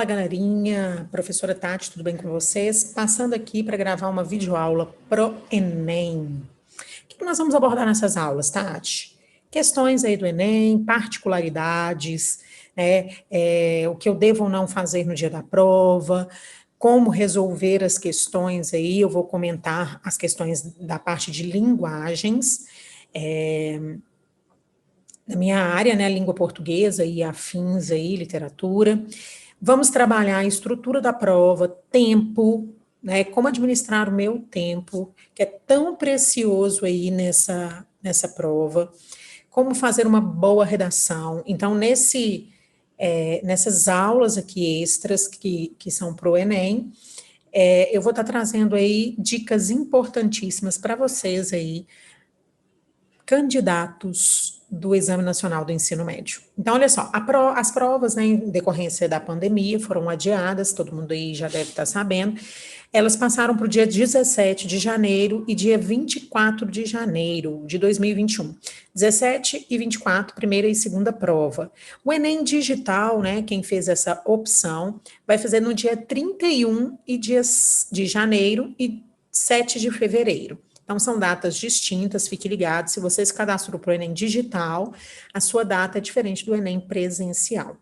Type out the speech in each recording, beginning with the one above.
Fala, galerinha, professora Tati, tudo bem com vocês? Passando aqui para gravar uma videoaula pro Enem. O que nós vamos abordar nessas aulas, Tati? Questões aí do Enem, particularidades, né? O que eu devo ou não fazer no dia da prova, como resolver as questões aí, eu vou comentar as questões da parte de linguagens, da minha área, né, língua portuguesa e afins aí, literatura. Vamos trabalhar a estrutura da prova, tempo, né, como administrar o meu tempo, que é tão precioso aí nessa prova, como fazer uma boa redação. Então, nessas aulas aqui extras que são para o Enem, eu vou estar trazendo aí dicas importantíssimas para vocês aí, candidatos do Exame Nacional do Ensino Médio. Então, olha só, as provas, né, em decorrência da pandemia, foram adiadas, todo mundo aí já deve estar sabendo, elas passaram para o dia 17 de janeiro e dia 24 de janeiro de 2021. 17 e 24, primeira e segunda prova. O Enem Digital, né, quem fez essa opção, vai fazer no dia 31 de janeiro e 7 de fevereiro. Então, são datas distintas, fique ligado. Se você se cadastrou para o Enem digital, a sua data é diferente do Enem presencial.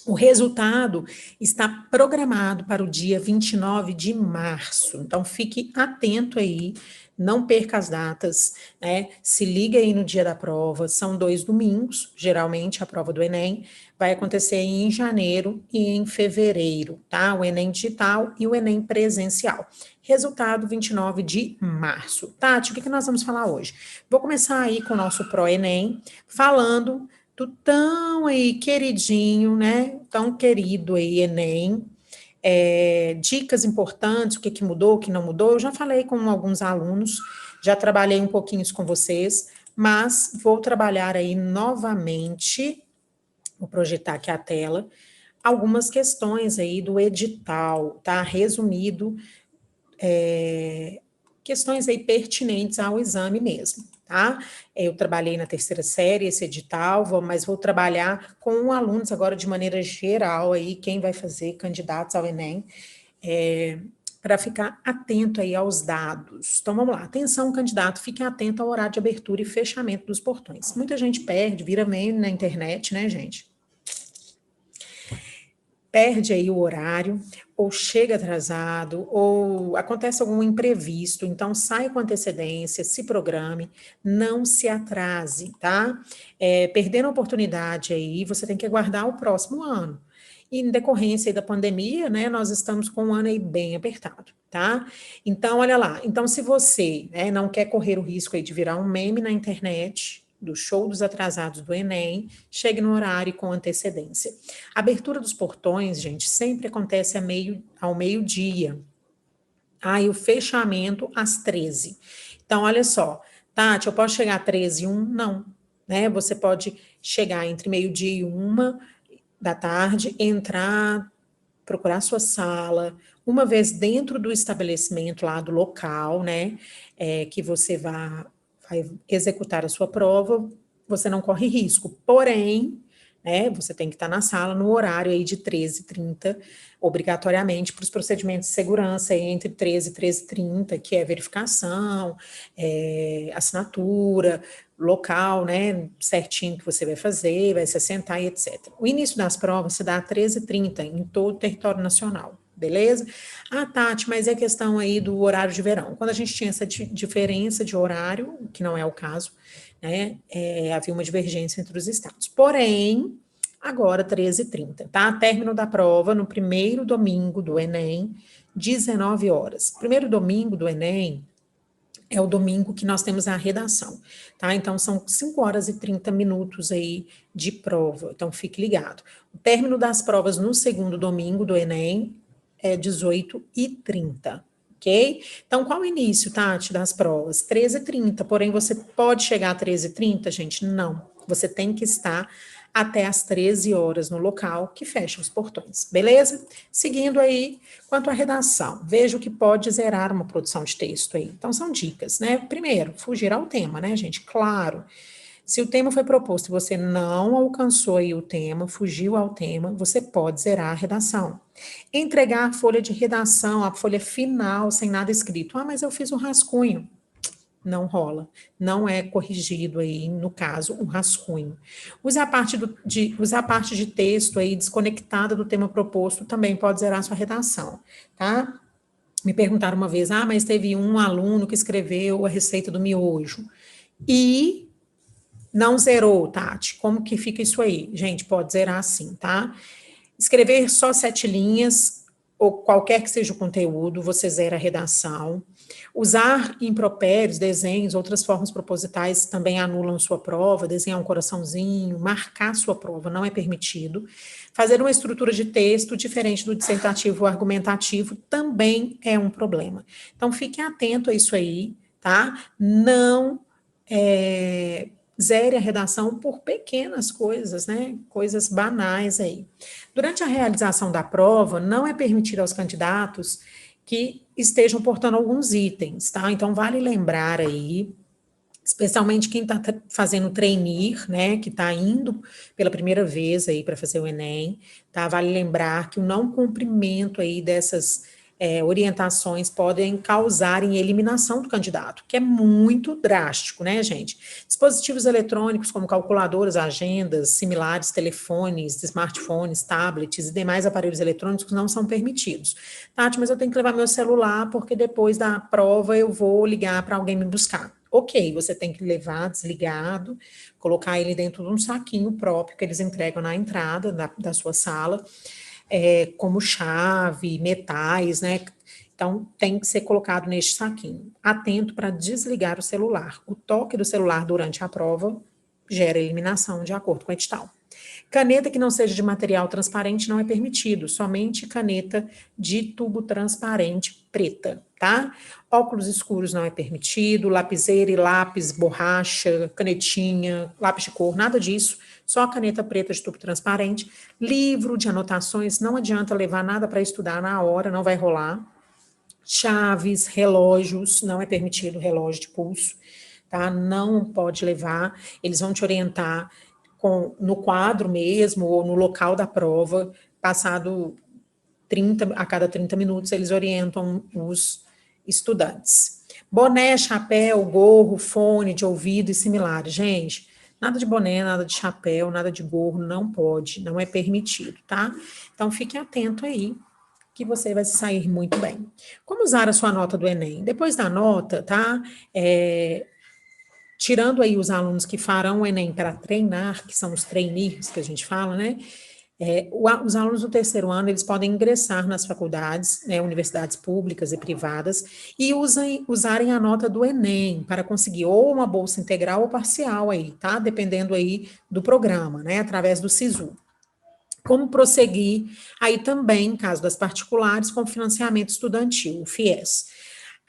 O resultado está programado para o dia 29 de março. Então, fique atento aí, não perca as datas, né? Se liga aí no dia da prova. São 2 domingos, geralmente a prova do Enem vai acontecer em janeiro e em fevereiro, tá? O Enem digital e o Enem presencial. Resultado 29 de março. Tati, o que nós vamos falar hoje? Vou começar aí com o nosso Pro-Enem, falando do tão aí queridinho, né? Tão querido aí, Enem. Dicas importantes, o que mudou, o que não mudou. Eu já falei com alguns alunos, já trabalhei um pouquinho isso com vocês, mas vou trabalhar aí novamente, vou projetar aqui a tela, algumas questões aí do edital, tá? Resumido, questões aí pertinentes ao exame mesmo, tá? Eu trabalhei na terceira série, esse edital, mas vou trabalhar com alunos agora de maneira geral aí, quem vai fazer candidatos ao Enem, para ficar atento aí aos dados. Então, vamos lá. Atenção, candidato, fique atento ao horário de abertura e fechamento dos portões. Muita gente perde, vira meme na internet, né, gente? Perde aí o horário, ou chega atrasado, ou acontece algum imprevisto, então sai com antecedência, se programe, não se atrase, tá? Perdendo a oportunidade aí, você tem que aguardar o próximo ano. E em decorrência aí da pandemia, né, nós estamos com um ano aí bem apertado, tá? Então, olha lá, então se você, né, não quer correr o risco aí de virar um meme na internet, do show dos atrasados do Enem, chegue no horário com antecedência. A abertura dos portões, gente, sempre acontece ao meio-dia. E o fechamento às 13. Então, olha só, Tati, eu posso chegar às 13h01? Não, né? Você pode chegar entre meio-dia e 1h da tarde, entrar, procurar sua sala, uma vez dentro do estabelecimento lá do local, né, que você vai executar a sua prova, você não corre risco. Porém, né, você tem que estar na sala no horário aí de 13h30, obrigatoriamente, para os procedimentos de segurança, aí entre 13h e 13h30, que é verificação, assinatura, local, né, certinho que você vai fazer, vai se assentar e etc. O início das provas se dá às 13h30 em todo o território nacional, beleza? Tati, mas é questão aí do horário de verão. Quando a gente tinha essa diferença de horário, que não é o caso, né, havia uma divergência entre os estados. Porém, agora 13h30, tá? Término da prova no primeiro domingo do Enem, 19 horas. Primeiro domingo do Enem é o domingo que nós temos a redação, tá? Então, são 5 horas e 30 minutos aí de prova, então fique ligado. O término das provas no segundo domingo do Enem é 18h30, ok? Então, qual o início, Tati, das provas? 13h30, porém, você pode chegar a 13h30, gente? Não, você tem que estar até às 13 horas no local que fecha os portões, beleza? Seguindo aí, quanto à redação, veja o que pode zerar uma produção de texto aí. Então, são dicas, né? Primeiro, fugir ao tema, né, gente? Claro, Se o tema foi proposto e você não alcançou aí o tema, fugiu ao tema, você pode zerar a redação. Entregar a folha de redação, a folha final, sem nada escrito. Ah, mas eu fiz um rascunho. Não rola. Não é corrigido aí, no caso, um rascunho. Usar a parte de texto aí desconectada do tema proposto também pode zerar a sua redação, tá? Me perguntaram uma vez, mas teve um aluno que escreveu a receita do miojo e não zerou, Tati. Como que fica isso aí? Gente, pode zerar sim, tá? Escrever só 7 linhas, ou qualquer que seja o conteúdo, você zera a redação. Usar impropérios, desenhos, outras formas propositais também anulam sua prova, desenhar um coraçãozinho, marcar sua prova, não é permitido. Fazer uma estrutura de texto diferente do dissertativo ou argumentativo também é um problema. Então, fique atento a isso aí, tá? Não zere a redação por pequenas coisas, né? Coisas banais aí. Durante a realização da prova, não é permitido aos candidatos que estejam portando alguns itens, tá? Então, vale lembrar aí, especialmente quem está fazendo trainee, né, que está indo pela primeira vez aí para fazer o Enem, tá? Vale lembrar que o não cumprimento aí dessas orientações podem causar em eliminação do candidato, que é muito drástico, né, gente? Dispositivos eletrônicos como calculadoras, agendas, similares, telefones, smartphones, tablets e demais aparelhos eletrônicos não são permitidos. Tati, mas eu tenho que levar meu celular porque depois da prova eu vou ligar para alguém me buscar. Ok, você tem que levar desligado, colocar ele dentro de um saquinho próprio que eles entregam na entrada da sua sala, como chave, metais, né? Então, tem que ser colocado neste saquinho. Atento para desligar o celular. O toque do celular durante a prova gera eliminação, de acordo com o edital. Caneta que não seja de material transparente não é permitido, somente caneta de tubo transparente preta, tá? Óculos escuros não é permitido, lapiseira e lápis, borracha, canetinha, lápis de cor, nada disso, só a caneta preta de tubo transparente. Livro de anotações, não adianta levar nada para estudar na hora, não vai rolar. Chaves, relógios, não é permitido relógio de pulso, tá? Não pode levar, eles vão te orientar no quadro mesmo, ou no local da prova, passado a cada 30 minutos, eles orientam os estudantes. Boné, chapéu, gorro, fone de ouvido e similares. Gente, nada de boné, nada de chapéu, nada de gorro, não pode, não é permitido, tá? Então, fique atento aí, que você vai sair muito bem. Como usar a sua nota do Enem? Depois da nota, tá? Tirando aí os alunos que farão o Enem para treinar, que são os trainees que a gente fala, né? Os alunos do terceiro ano, eles podem ingressar nas faculdades, né, universidades públicas e privadas, e usarem a nota do Enem para conseguir ou uma bolsa integral ou parcial aí, tá? Dependendo aí do programa, né? Através do SISU. Como prosseguir aí também, em caso das particulares, com financiamento estudantil, o FIES.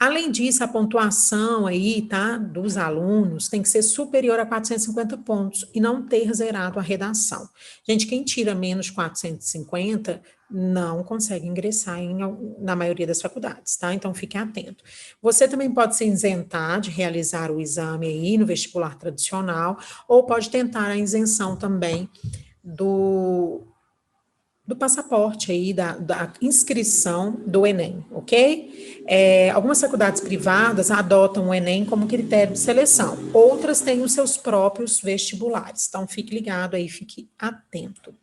Além disso, a pontuação aí, tá, dos alunos tem que ser superior a 450 pontos e não ter zerado a redação. Gente, quem tira menos de 450 não consegue ingressar na maioria das faculdades, tá? Então, fique atento. Você também pode se isentar de realizar o exame aí no vestibular tradicional ou pode tentar a isenção também do passaporte aí, da inscrição do Enem, ok? Algumas faculdades privadas adotam o Enem como critério de seleção, outras têm os seus próprios vestibulares, então fique ligado aí, fique atento.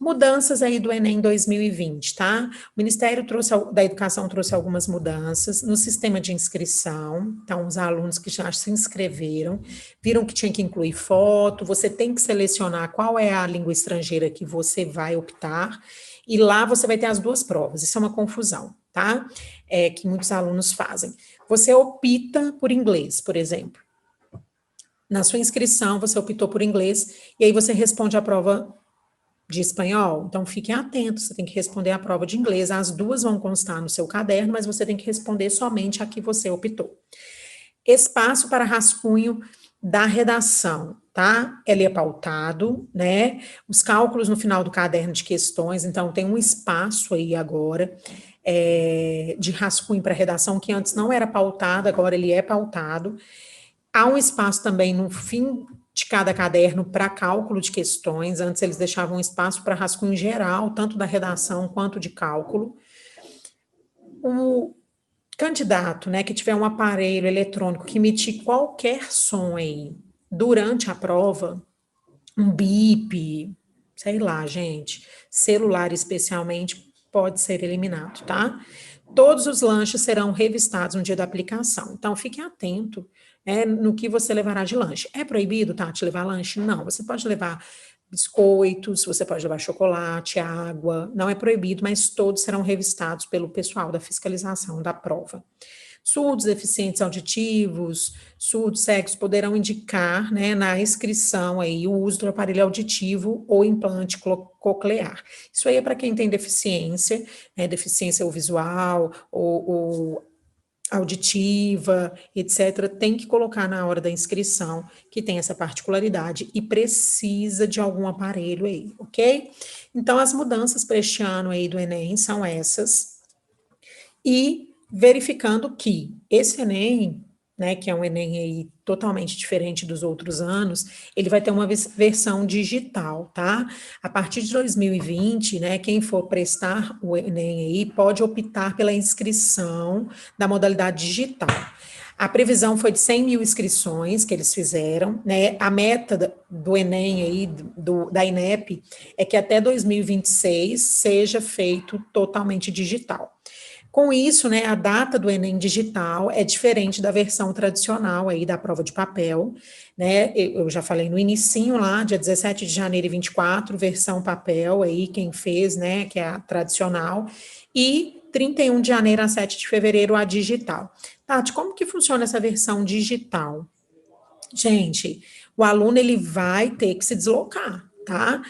Mudanças aí do Enem 2020, tá? O Ministério da Educação trouxe algumas mudanças no sistema de inscrição. Então, os alunos que já se inscreveram viram que tinha que incluir foto, você tem que selecionar qual é a língua estrangeira que você vai optar, e lá você vai ter as duas provas. Isso é uma confusão, tá? Que muitos alunos fazem. Você opta por inglês, por exemplo. Na sua inscrição, você optou por inglês, e aí você responde a prova de espanhol, então fiquem atentos, você tem que responder a prova de inglês, as duas vão constar no seu caderno, mas você tem que responder somente a que você optou. Espaço para rascunho da redação, tá? Ele é pautado, né? Os cálculos no final do caderno de questões, então tem um espaço aí agora de rascunho para redação, que antes não era pautado, agora ele é pautado. Há um espaço também no fim de cada caderno para cálculo de questões. Antes eles deixavam espaço para rascunho geral, tanto da redação quanto de cálculo. O candidato, né, que tiver um aparelho eletrônico que emitir qualquer som aí durante a prova, um bip, sei lá, gente, celular especialmente, pode ser eliminado, tá? Todos os lanches serão revistados no dia da aplicação. Então, fique atento no que você levará de lanche. É proibido, Tati, levar lanche? Não. Você pode levar biscoitos, você pode levar chocolate, água. Não é proibido, mas todos serão revistados pelo pessoal da fiscalização da prova. Surdos, deficientes auditivos, surdos cegos poderão indicar, né, na inscrição aí o uso do aparelho auditivo ou implante coclear. Isso aí é para quem tem deficiência, né, deficiência ou visual ou auditiva, etc., tem que colocar na hora da inscrição que tem essa particularidade e precisa de algum aparelho aí, ok? Então, as mudanças para este ano aí do Enem são essas. E verificando que esse Enem, né, que é um Enem aí totalmente diferente dos outros anos, ele vai ter uma versão digital, tá? A partir de 2020, né, quem for prestar o Enem aí pode optar pela inscrição da modalidade digital. A previsão foi de 100 mil inscrições que eles fizeram, né? A meta do Enem aí, da INEP, é que até 2026 seja feito totalmente digital. Com isso, né, a data do Enem digital é diferente da versão tradicional aí da prova de papel, né? Eu já falei no inicinho lá, dia 17 de janeiro e 24, versão papel aí, quem fez, né, que é a tradicional, e 31 de janeiro a 7 de fevereiro a digital. Tati, como que funciona essa versão digital? Gente, o aluno ele vai ter que se deslocar, tá?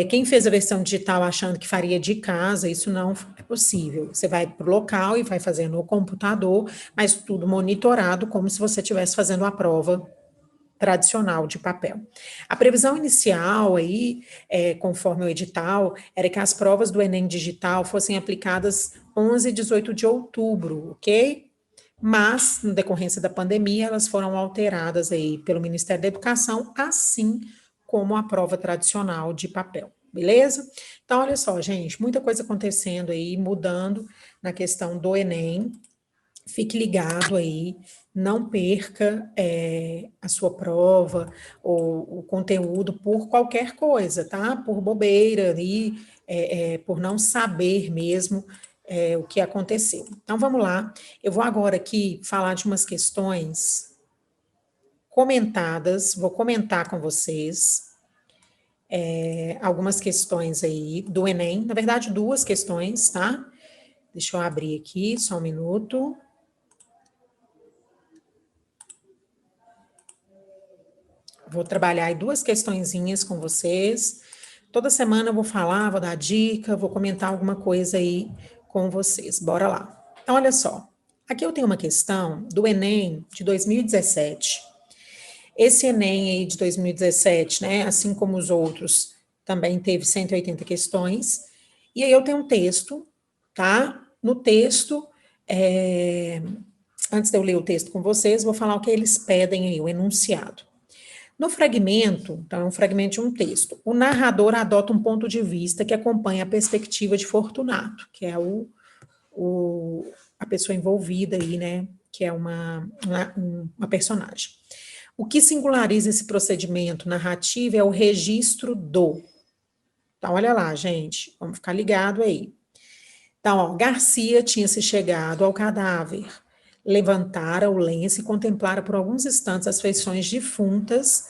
Quem fez a versão digital achando que faria de casa, isso não é possível. Você vai para o local e vai fazer no computador, mas tudo monitorado, como se você estivesse fazendo a prova tradicional de papel. A previsão inicial aí, conforme o edital, era que as provas do Enem digital fossem aplicadas 11 e 18 de outubro, ok? Mas, na decorrência da pandemia, elas foram alteradas aí pelo Ministério da Educação, assim como a prova tradicional de papel, beleza? Então, olha só, gente, muita coisa acontecendo aí, mudando na questão do Enem. Fique ligado aí, não perca a sua prova ou o conteúdo por qualquer coisa, tá? Por bobeira ali, por não saber mesmo o que aconteceu. Então, vamos lá. Eu vou agora aqui falar de umas questões comentadas, vou comentar com vocês algumas questões aí do Enem, na verdade, duas questões, tá? Deixa eu abrir aqui, só um minuto. Vou trabalhar aí duas questõezinhas com vocês. Toda semana eu vou falar, vou dar dica, vou comentar alguma coisa aí com vocês. Bora lá. Então, olha só. Aqui eu tenho uma questão do Enem de 2017. Esse Enem aí de 2017, né, assim como os outros, também teve 180 questões. E aí eu tenho um texto, tá? No texto, antes de eu ler o texto com vocês, vou falar o que eles pedem aí, o enunciado. No fragmento, então é um fragmento de um texto, o narrador adota um ponto de vista que acompanha a perspectiva de Fortunato, que é a pessoa envolvida aí, né, que é uma personagem. O que singulariza esse procedimento narrativo é o registro do. Então, olha lá, gente, vamos ficar ligado aí. Então, ó, Garcia tinha se chegado ao cadáver, levantara o lenço e contemplara por alguns instantes as feições defuntas.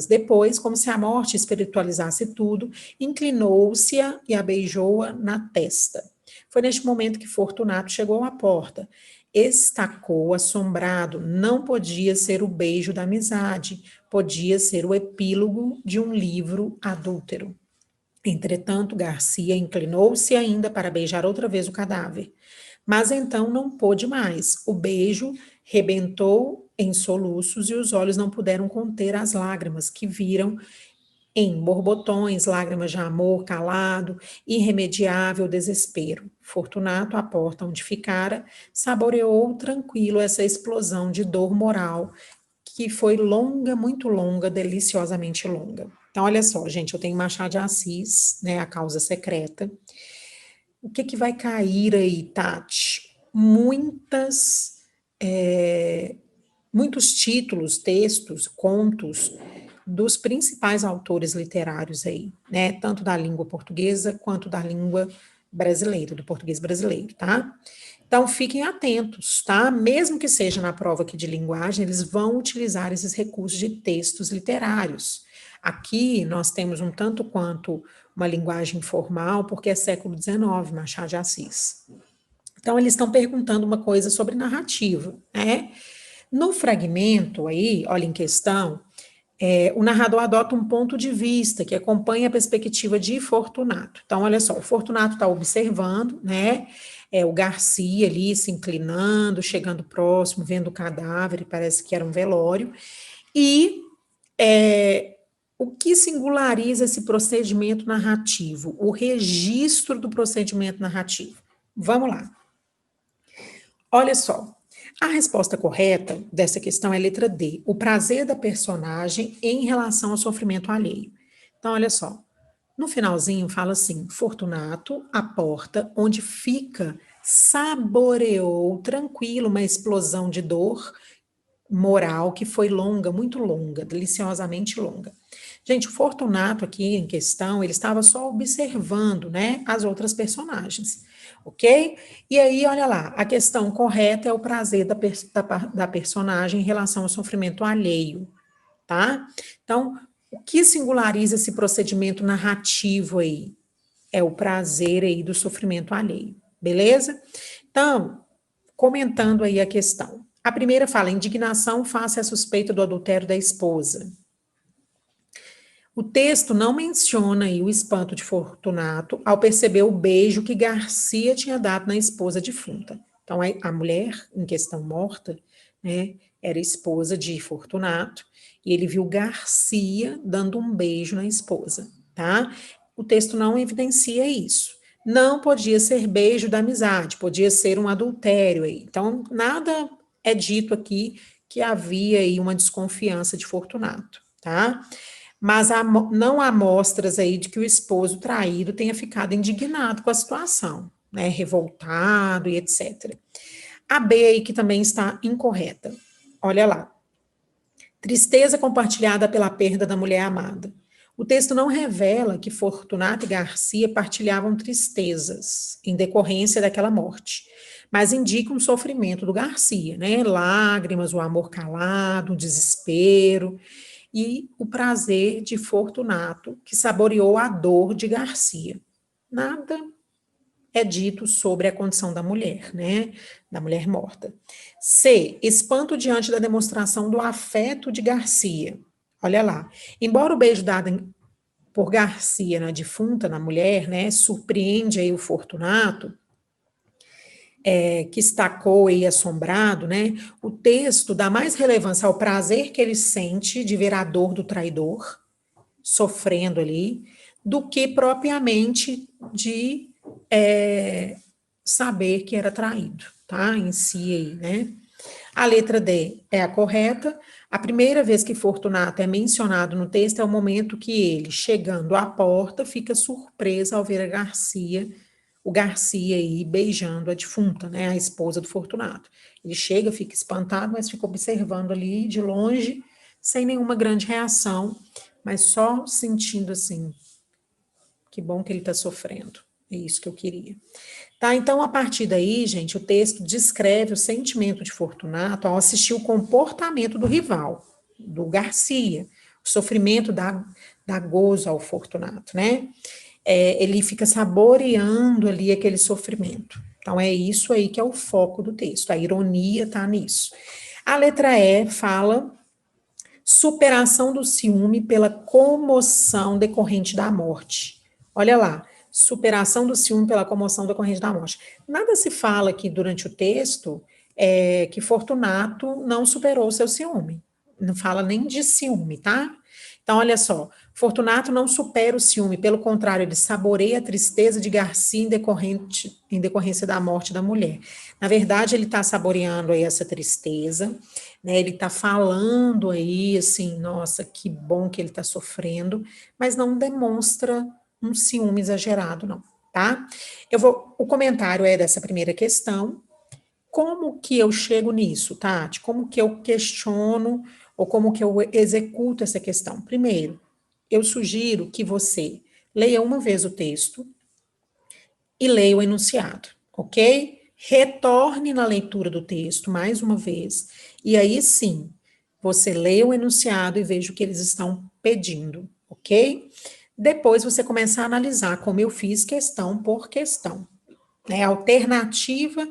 Depois, como se a morte espiritualizasse tudo, inclinou-se e a beijou-a na testa. Foi neste momento que Fortunato chegou à porta. Estacou, assombrado. Não podia ser o beijo da amizade, podia ser o epílogo de um livro adúltero. Entretanto, Garcia inclinou-se ainda para beijar outra vez o cadáver. Mas então não pôde mais. O beijo rebentou em soluços e os olhos não puderam conter as lágrimas que viram em borbotões, lágrimas de amor calado, irremediável desespero. Fortunato, à porta onde ficara, saboreou tranquilo essa explosão de dor moral que foi longa, muito longa, deliciosamente longa. Então, olha só, gente, eu tenho Machado de Assis, né, A Causa Secreta. O que que vai cair aí, Tati? Muitos títulos, textos, contos dos principais autores literários aí, né? Tanto da língua portuguesa quanto da língua brasileira, do português brasileiro, tá? Então, fiquem atentos, tá? Mesmo que seja na prova aqui de linguagem, eles vão utilizar esses recursos de textos literários. Aqui nós temos um tanto quanto uma linguagem formal, porque é século XIX, Machado de Assis. Então, eles estão perguntando uma coisa sobre narrativa, né? No fragmento aí, olha em questão, o narrador adota um ponto de vista que acompanha a perspectiva de Fortunato. Então, olha só, o Fortunato está observando, né? O Garcia ali se inclinando, chegando próximo, vendo o cadáver, parece que era um velório. E o que singulariza esse procedimento narrativo? O registro do procedimento narrativo. Vamos lá. Olha só, a resposta correta dessa questão é a letra D, o prazer da personagem em relação ao sofrimento alheio. Então, olha só, no finalzinho fala assim: Fortunato, a porta onde fica, saboreou tranquilo uma explosão de dor moral que foi longa, muito longa, deliciosamente longa. Gente, o Fortunato aqui em questão, ele estava só observando, né, as outras personagens, ok? E aí, olha lá, a questão correta é o prazer da personagem em relação ao sofrimento alheio, tá? Então, o que singulariza esse procedimento narrativo aí? É o prazer aí do sofrimento alheio, beleza? Então, comentando aí a questão. A primeira fala, indignação face à suspeita do adultério da esposa. O texto não menciona aí o espanto de Fortunato ao perceber o beijo que Garcia tinha dado na esposa defunta. Então, a mulher em questão morta, né, era esposa de Fortunato, e ele viu Garcia dando um beijo na esposa, tá? O texto não evidencia isso. Não podia ser beijo da amizade, podia ser um adultério aí. Então, nada é dito aqui que havia aí uma desconfiança de Fortunato, tá? Mas não há mostras aí de que o esposo traído tenha ficado indignado com a situação, né, revoltado e etc. A B aí que também está incorreta. Olha lá. Tristeza compartilhada pela perda da mulher amada. O texto não revela que Fortunato e Garcia partilhavam tristezas em decorrência daquela morte, mas indica um sofrimento do Garcia, né? Lágrimas, o amor calado, o desespero e o prazer de Fortunato, que saboreou a dor de Garcia. Nada é dito sobre a condição da mulher, né? Da mulher morta. C. Espanto diante da demonstração do afeto de Garcia. Olha lá. Embora o beijo dado por Garcia na defunta, na mulher, né, surpreende aí o Fortunato, que estacou e assombrado, né, o texto dá mais relevância ao prazer que ele sente de ver a dor do traidor, sofrendo ali, do que propriamente de saber que era traído, tá? Em si aí, né? A letra D é a correta. A primeira vez que Fortunato é mencionado no texto é o momento que ele, chegando à porta, fica surpreso ao ver o Garcia aí beijando a defunta, né, a esposa do Fortunato. Ele chega, fica espantado, mas fica observando ali de longe, sem nenhuma grande reação, mas só sentindo assim, que bom que ele está sofrendo. É isso que eu queria. Tá, então, a partir daí, gente, o texto descreve o sentimento de Fortunato ao assistir o comportamento do rival, do Garcia, o sofrimento da gozo ao Fortunato, né? Ele fica saboreando ali aquele sofrimento. Então, é isso aí que é o foco do texto, a ironia está nisso. A letra E fala superação do ciúme pela comoção decorrente da morte. Olha lá, superação do ciúme pela comoção decorrente da morte. Nada se fala aqui durante o texto que Fortunato não superou o seu ciúme. Não fala nem de ciúme, tá? Então, olha só, Fortunato não supera o ciúme, pelo contrário, ele saboreia a tristeza de Garcia em decorrência da morte da mulher. Na verdade, ele está saboreando aí essa tristeza, né? Ele está falando aí, assim, nossa, que bom que ele está sofrendo, mas não demonstra um ciúme exagerado, não, tá? O comentário é dessa primeira questão. Como que eu chego nisso, Tati? Como que eu questiono ou como que eu executo essa questão? Primeiro, eu sugiro que você leia uma vez o texto e leia o enunciado, ok? Retorne na leitura do texto mais uma vez, e aí sim, você leia o enunciado e veja o que eles estão pedindo, ok? Depois você começa a analisar, como eu fiz, questão por questão, né? Alternativa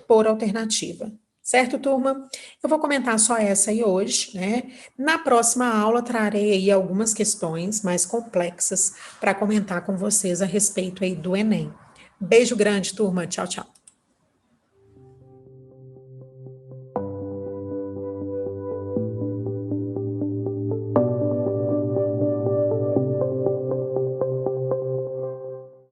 por alternativa. Certo, turma? Eu vou comentar só essa aí hoje, né? Na próxima aula trarei aí algumas questões mais complexas para comentar com vocês a respeito aí do Enem. Beijo grande, turma. Tchau, tchau.